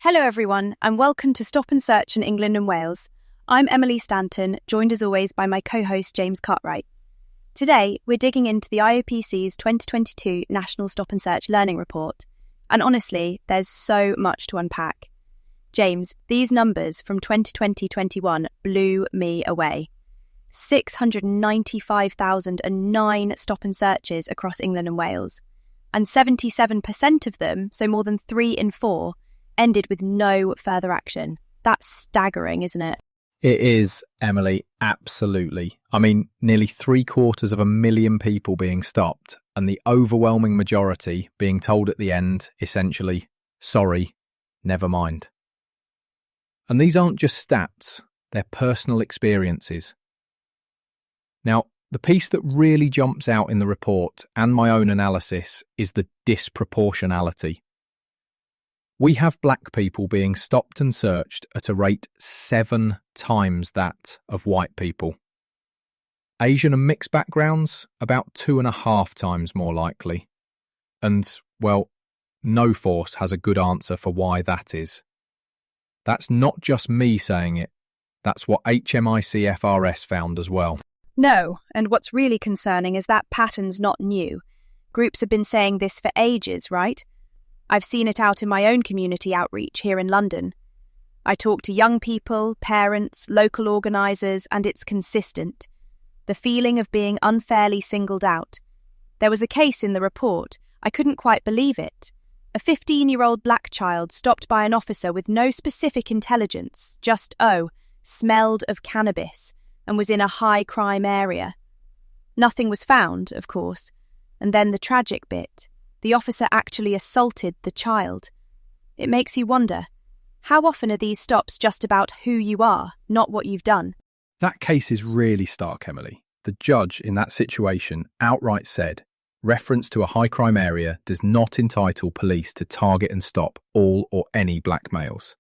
Hello everyone, and welcome to Stop and Search in England and Wales. I'm Emily Stanton, joined as always by my co-host James Cartwright. Today, we're digging into the IOPC's 2022 National Stop and Search Learning Report. And honestly, there's so much to unpack. James, these numbers from 2020-21 blew me away. 695,009 stop and searches across England and Wales. And 77% of them, so more than 3 in 4, ended with no further action. That's staggering, isn't it? It is, Emily, absolutely. I mean, nearly 750,000 people being stopped, and the overwhelming majority being told at the end, essentially, sorry, never mind. And these aren't just stats, they're personal experiences. Now, the piece that really jumps out in the report and my own analysis is the disproportionality. We have black people being stopped and searched at a rate 7 times that of white people. Asian and mixed backgrounds, about 2.5 times more likely. And, well, no force has a good answer for why that is. That's not just me saying it, that's what HMIC FRS found as well. No, and what's really concerning is that pattern's not new. Groups have been saying this for ages, right? I've seen it out in my own community outreach here in London. I talk to young people, parents, local organisers, and it's consistent. The feeling of being unfairly singled out. There was a case in the report. I couldn't quite believe it. A 15-year-old black child stopped by an officer with no specific intelligence, just, smelled of cannabis, and was in a high-crime area. Nothing was found, of course, and then the tragic bit. The officer actually assaulted the child. It makes you wonder, how often are these stops just about who you are, not what you've done? That case is really stark, Emily. The judge in that situation outright said, reference to a high crime area does not entitle police to target and stop all or any black males.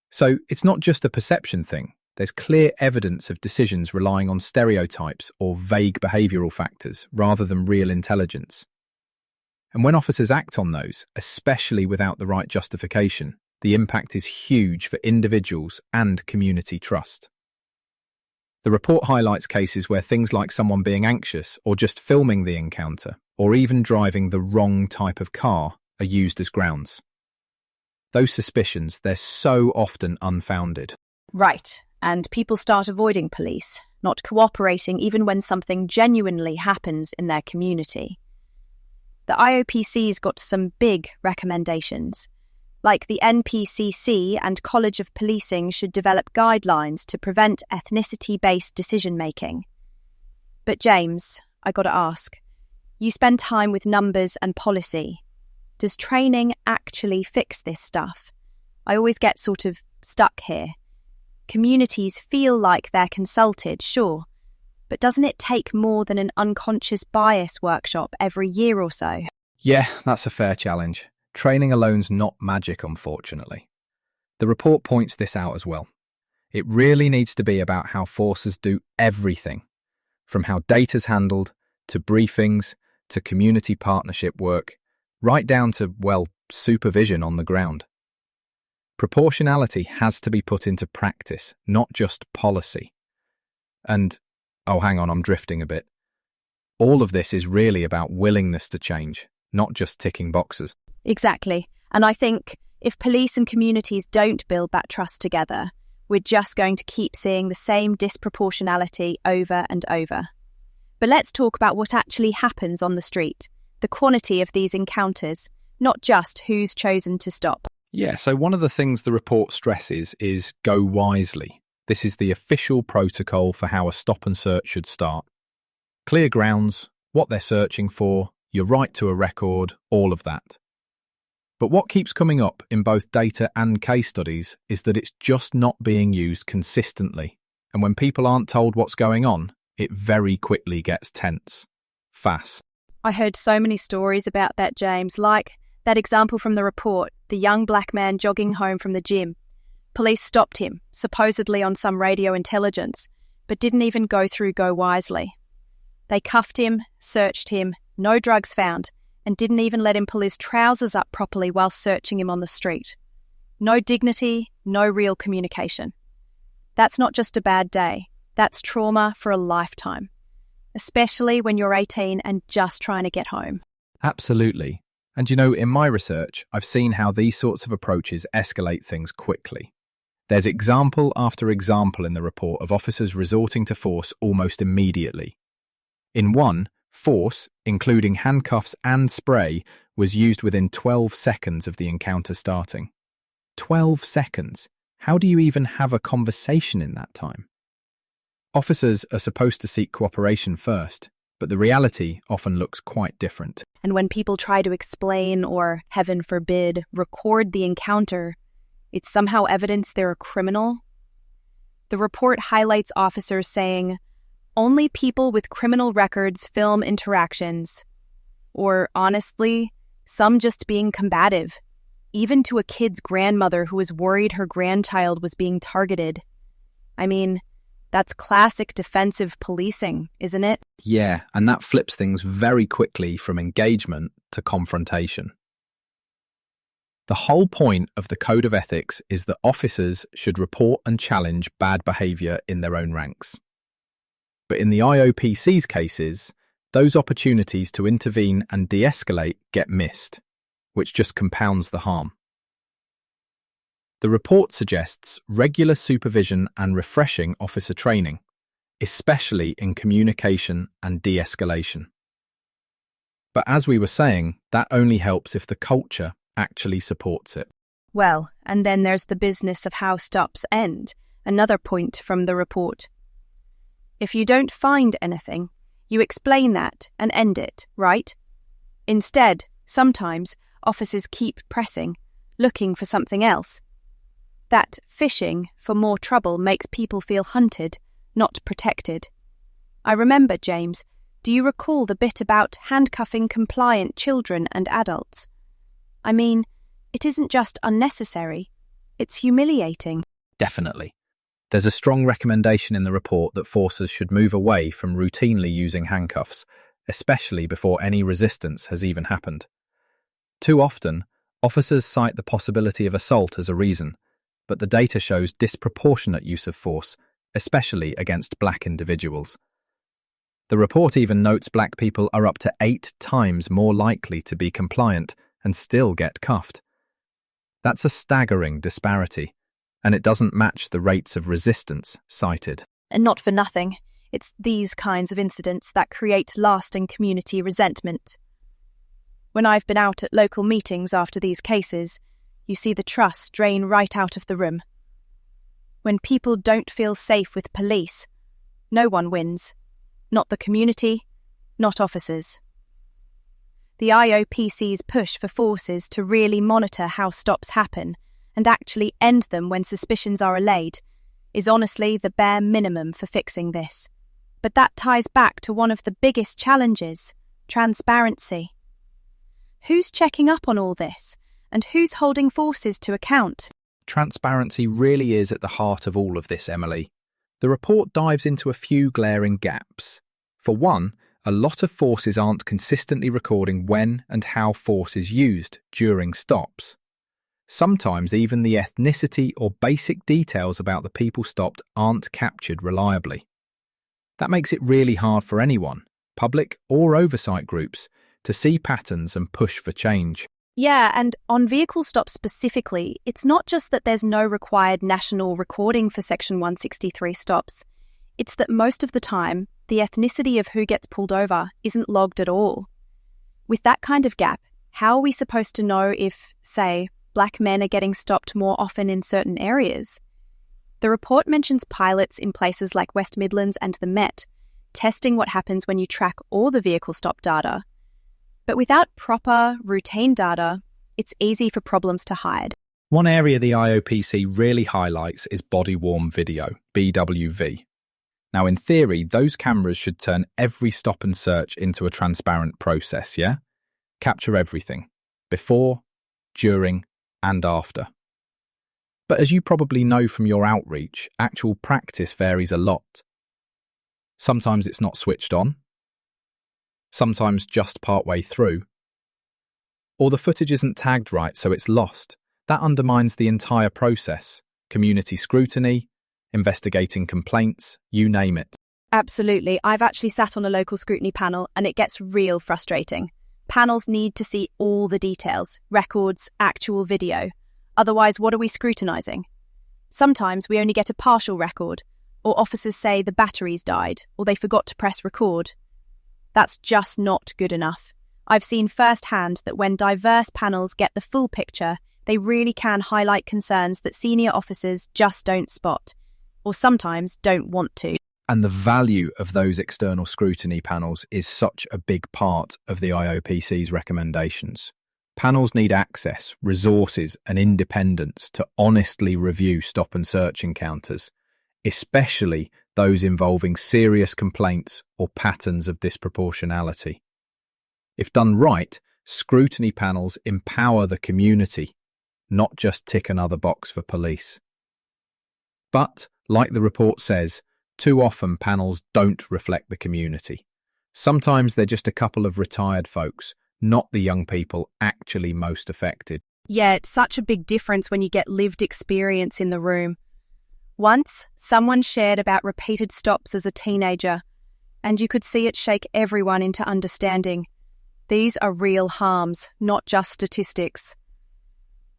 So it's not just a perception thing. There's clear evidence of decisions relying on stereotypes or vague behavioural factors rather than real intelligence. And when officers act on those, especially without the right justification, the impact is huge for individuals and community trust. The report highlights cases where things like someone being anxious or just filming the encounter, or even driving the wrong type of car, are used as grounds. Those suspicions, they're so often unfounded. Right, and people start avoiding police, not cooperating even when something genuinely happens in their community. The IOPC's got some big recommendations, like the NPCC and College of Policing should develop guidelines to prevent ethnicity-based decision-making. But James, I gotta ask, you spend time with numbers and policy. Does training actually fix this stuff? I always get sort of stuck here. Communities feel like they're consulted, sure, but doesn't it take more than an unconscious bias workshop every year or so? Yeah, that's a fair challenge. Training alone's not magic, unfortunately. The report points this out as well. It really needs to be about how forces do everything, from how data's handled, to briefings, to community partnership work, right down to, supervision on the ground. Proportionality has to be put into practice, not just policy. And hang on, I'm drifting a bit. All of this is really about willingness to change, not just ticking boxes. Exactly. And I think if police and communities don't build that trust together, we're just going to keep seeing the same disproportionality over and over. But let's talk about what actually happens on the street, the quantity of these encounters, not just who's chosen to stop. Yeah, so one of the things the report stresses is go wisely. This is the official protocol for how a stop and search should start. Clear grounds, what they're searching for, your right to a record, all of that. But what keeps coming up in both data and case studies is that it's just not being used consistently. And when people aren't told what's going on, it very quickly gets tense. Fast. I heard so many stories about that, James, like that example from the report, the young black man jogging home from the gym. Police stopped him, supposedly on some radio intelligence, but didn't even go through Go Wisely. They cuffed him, searched him, no drugs found, and didn't even let him pull his trousers up properly while searching him on the street. No dignity, no real communication. That's not just a bad day. That's trauma for a lifetime, especially when you're 18 and just trying to get home. Absolutely. And you know, in my research, I've seen how these sorts of approaches escalate things quickly. There's example after example in the report of officers resorting to force almost immediately. In one, force, including handcuffs and spray, was used within 12 seconds of the encounter starting. 12 seconds? How do you even have a conversation in that time? Officers are supposed to seek cooperation first, but the reality often looks quite different. And when people try to explain or, heaven forbid, record the encounter, it's somehow evidence they're a criminal. The report highlights officers saying, "Only people with criminal records film interactions." Or, honestly, some just being combative, even to a kid's grandmother who was worried her grandchild was being targeted. I mean, that's classic defensive policing, isn't it? Yeah, and that flips things very quickly from engagement to confrontation. The whole point of the Code of Ethics is that officers should report and challenge bad behaviour in their own ranks. But in the IOPC's cases, those opportunities to intervene and de-escalate get missed, which just compounds the harm. The report suggests regular supervision and refreshing officer training, especially in communication and de-escalation. But as we were saying, that only helps if the culture actually supports it. Well, and then there's the business of how stops end, another point from the report. If you don't find anything, you explain that and end it, right? Instead, sometimes, officers keep pressing, looking for something else. That fishing for more trouble makes people feel hunted, not protected. I remember, James, do you recall the bit about handcuffing compliant children and adults? I mean, it isn't just unnecessary, it's humiliating. Definitely. There's a strong recommendation in the report that forces should move away from routinely using handcuffs, especially before any resistance has even happened. Too often, officers cite the possibility of assault as a reason, but the data shows disproportionate use of force, especially against black individuals. The report even notes black people are up to 8 times more likely to be compliant and still get cuffed. That's a staggering disparity, and it doesn't match the rates of resistance cited. And not for nothing, it's these kinds of incidents that create lasting community resentment. When I've been out at local meetings after these cases, you see the trust drain right out of the room. When people don't feel safe with police, no one wins. Not the community, not officers. The IOPC's push for forces to really monitor how stops happen and actually end them when suspicions are allayed is honestly the bare minimum for fixing this. But that ties back to one of the biggest challenges, transparency. Who's checking up on all this, and who's holding forces to account? Transparency really is at the heart of all of this, Emily. The report dives into a few glaring gaps. For one, a lot of forces aren't consistently recording when and how force is used during stops. Sometimes even the ethnicity or basic details about the people stopped aren't captured reliably. That makes it really hard for anyone, public or oversight groups, to see patterns and push for change. Yeah, and on vehicle stops specifically, it's not just that there's no required national recording for Section 163 stops. It's that most of the time, the ethnicity of who gets pulled over isn't logged at all. With that kind of gap, how are we supposed to know if, say, black men are getting stopped more often in certain areas? The report mentions pilots in places like West Midlands and the Met, testing what happens when you track all the vehicle stop data. But without proper, routine data, it's easy for problems to hide. One area the IOPC really highlights is body-worn video, BWV. Now, in theory, those cameras should turn every stop and search into a transparent process, yeah? Capture everything, before, during, and after. But as you probably know from your outreach, actual practice varies a lot. Sometimes it's not switched on, sometimes just partway through, or the footage isn't tagged right so it's lost, That undermines the entire process. Community scrutiny, investigating complaints, you name it. Absolutely. I've actually sat on a local scrutiny panel and it gets real frustrating. Panels need to see all the details, records, actual video. Otherwise, what are we scrutinising? Sometimes we only get a partial record, or officers say the batteries died, or they forgot to press record. That's just not good enough. I've seen firsthand that when diverse panels get the full picture, they really can highlight concerns that senior officers just don't spot, or sometimes don't want to. And the value of those external scrutiny panels is such a big part of the IOPC's recommendations. Panels need access, resources, and independence to honestly review stop and search encounters, especially those involving serious complaints or patterns of disproportionality. If done right, scrutiny panels empower the community, not just tick another box for police. But, like the report says, too often panels don't reflect the community. Sometimes they're just a couple of retired folks, not the young people actually most affected. Yeah, it's such a big difference when you get lived experience in the room. Once, someone shared about repeated stops as a teenager, and you could see it shake everyone into understanding. These are real harms, not just statistics.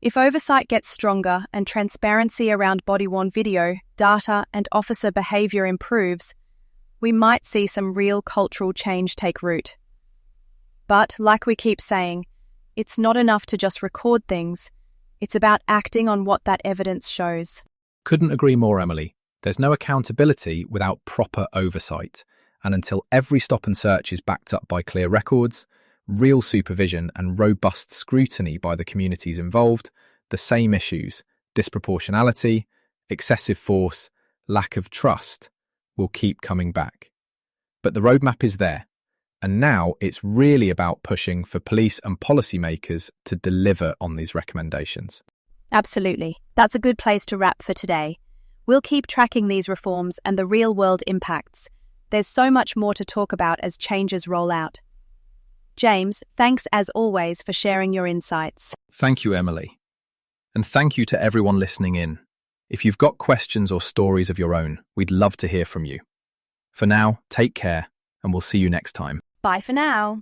If oversight gets stronger and transparency around body-worn video, data, and officer behaviour improves, we might see some real cultural change take root. But, like we keep saying, it's not enough to just record things. It's about acting on what that evidence shows. Couldn't agree more, Emily. There's no accountability without proper oversight, and until every stop and search is backed up by clear records, real supervision and robust scrutiny by the communities involved, the same issues, disproportionality, excessive force, lack of trust, will keep coming back. But the roadmap is there, and now it's really about pushing for police and policymakers to deliver on these recommendations. Absolutely. That's a good place to wrap for today. We'll keep tracking these reforms and the real-world impacts. There's so much more to talk about as changes roll out. James, thanks as always for sharing your insights. Thank you, Emily. And thank you to everyone listening in. If you've got questions or stories of your own, we'd love to hear from you. For now, take care, and we'll see you next time. Bye for now.